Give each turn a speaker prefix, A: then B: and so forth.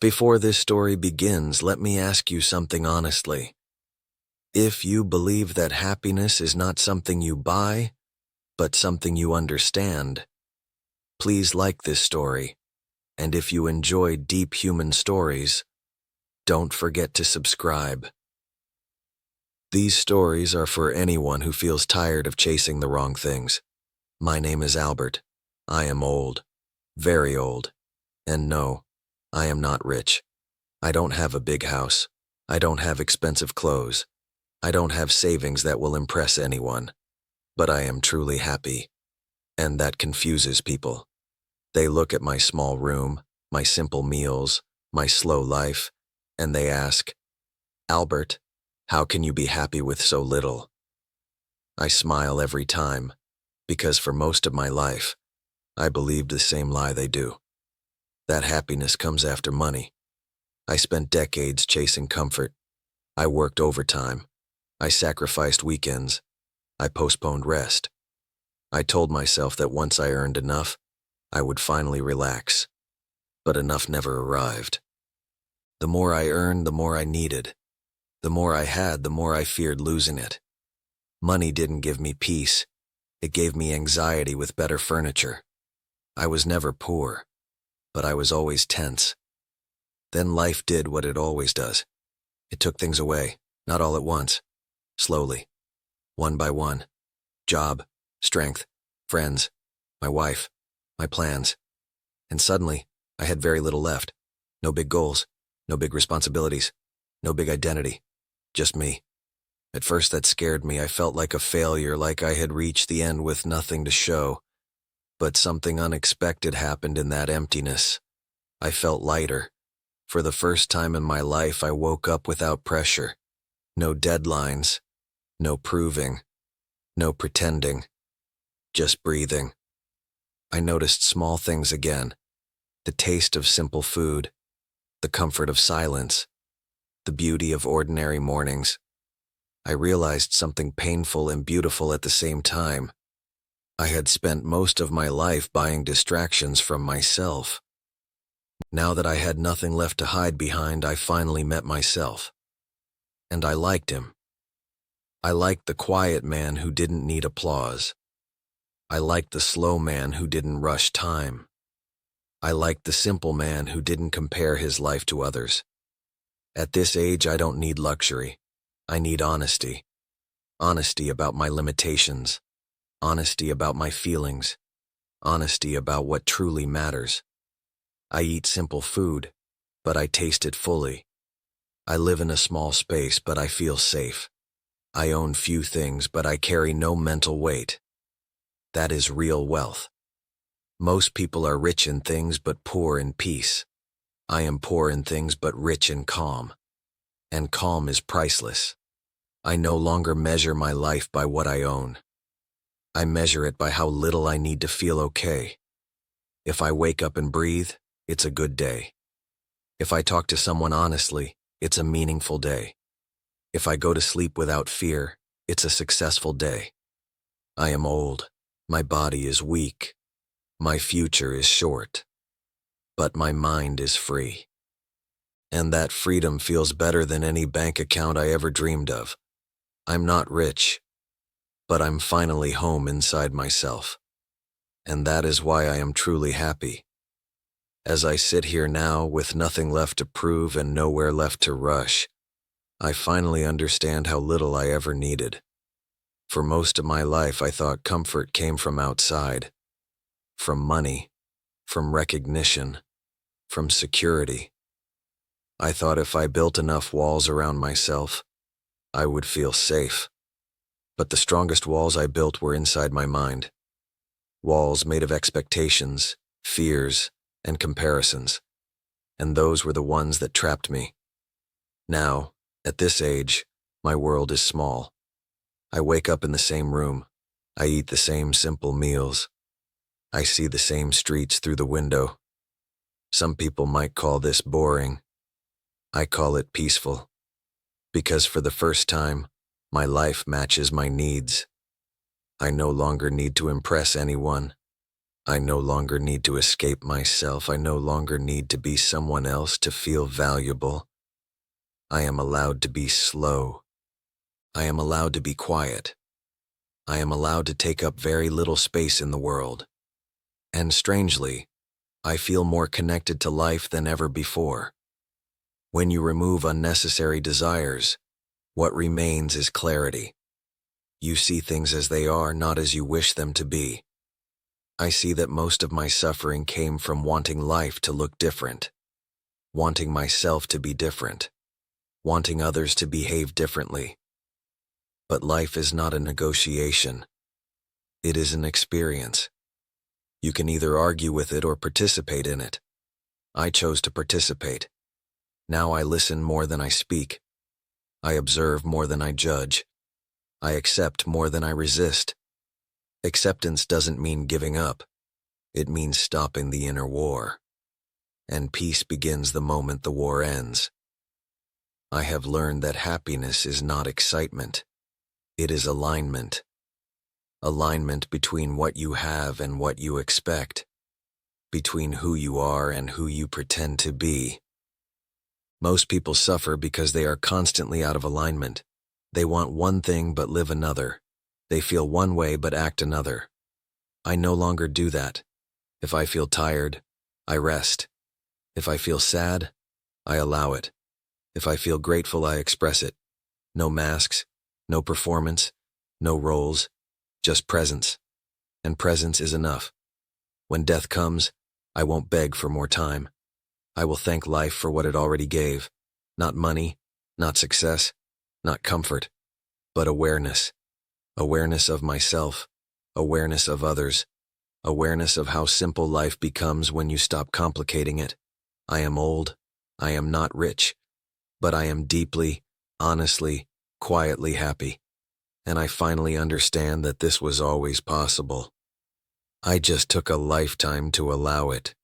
A: Before this story begins, let me ask you something honestly. If you believe that happiness is not something you buy, but something you understand, please like this story. And if you enjoy deep human stories, don't forget to subscribe. These stories are for anyone who feels tired of chasing the wrong things. My name is Albert. I am old, very old. And no, I am not rich. I don't have a big house. I don't have expensive clothes. I don't have savings that will impress anyone. But I am truly happy. And that confuses people. They look at my small room, my simple meals, my slow life, and they ask, "Albert, how can you be happy with so little?" I smile every time, because for most of my life, I believed the same lie they do. That happiness comes after money. I spent decades chasing comfort. I worked overtime. I sacrificed weekends. I postponed rest. I told myself that once I earned enough, I would finally relax. But enough never arrived. The more I earned, the more I needed. The more I had, the more I feared losing it. Money didn't give me peace. It gave me anxiety with better furniture. I was never poor, but I was always tense. Then life did what it always does. It took things away, not all at once, slowly, one by one. Job, strength, friends, my wife, my plans. And suddenly, I had very little left. No big goals, no big responsibilities, no big identity, just me. At first that scared me. I felt like a failure, like I had reached the end with nothing to show. But something unexpected happened in that emptiness. I felt lighter. For the first time in my life, I woke up without pressure. No deadlines, no proving, no pretending, just breathing. I noticed small things again. The taste of simple food, the comfort of silence, the beauty of ordinary mornings. I realized something painful and beautiful at the same time. I had spent most of my life buying distractions from myself. Now that I had nothing left to hide behind, I finally met myself. And I liked him. I liked the quiet man who didn't need applause. I liked the slow man who didn't rush time. I liked the simple man who didn't compare his life to others. At this age, I don't need luxury. I need honesty. Honesty about my limitations. Honesty about my feelings. Honesty about what truly matters. I eat simple food, but I taste it fully. I live in a small space, but I feel safe. I own few things, but I carry no mental weight. That is real wealth. Most people are rich in things, but poor in peace. I am poor in things, but rich in calm. And calm is priceless. I no longer measure my life by what I own. I measure it by how little I need to feel okay. If I wake up and breathe, it's a good day. If I talk to someone honestly, it's a meaningful day. If I go to sleep without fear, it's a successful day. I am old. My body is weak. My future is short. But my mind is free. And that freedom feels better than any bank account I ever dreamed of. I'm not rich, but I'm finally home inside myself. And that is why I am truly happy. As I sit here now with nothing left to prove and nowhere left to rush, I finally understand how little I ever needed. For most of my life, I thought comfort came from outside, from money, from recognition, from security. I thought if I built enough walls around myself, I would feel safe. But the strongest walls I built were inside my mind. Walls made of expectations, fears, and comparisons. And those were the ones that trapped me. Now, at this age, my world is small. I wake up in the same room. I eat the same simple meals. I see the same streets through the window. Some people might call this boring. I call it peaceful. Because for the first time, my life matches my needs. I no longer need to impress anyone. I no longer need to escape myself. I no longer need to be someone else to feel valuable. I am allowed to be slow. I am allowed to be quiet. I am allowed to take up very little space in the world. And strangely, I feel more connected to life than ever before. When you remove unnecessary desires, what remains is clarity. You see things as they are, not as you wish them to be. I see that most of my suffering came from wanting life to look different, wanting myself to be different, wanting others to behave differently. But life is not a negotiation. It is an experience. You can either argue with it or participate in it. I chose to participate. Now I listen more than I speak. I observe more than I judge. I accept more than I resist. Acceptance doesn't mean giving up. It means stopping the inner war. And peace begins the moment the war ends. I have learned that happiness is not excitement. It is alignment. Alignment between what you have and what you expect. Between who you are and who you pretend to be. Most people suffer because they are constantly out of alignment. They want one thing but live another. They feel one way but act another. I no longer do that. If I feel tired, I rest. If I feel sad, I allow it. If I feel grateful, I express it. No masks, no performance, no roles, just presence. And presence is enough. When death comes, I won't beg for more time. I will thank life for what it already gave. Not money, not success, not comfort, but awareness. Awareness of myself, awareness of others, awareness of how simple life becomes when you stop complicating it. I am old, I am not rich, but I am deeply, honestly, quietly happy. And I finally understand that this was always possible. I just took a lifetime to allow it.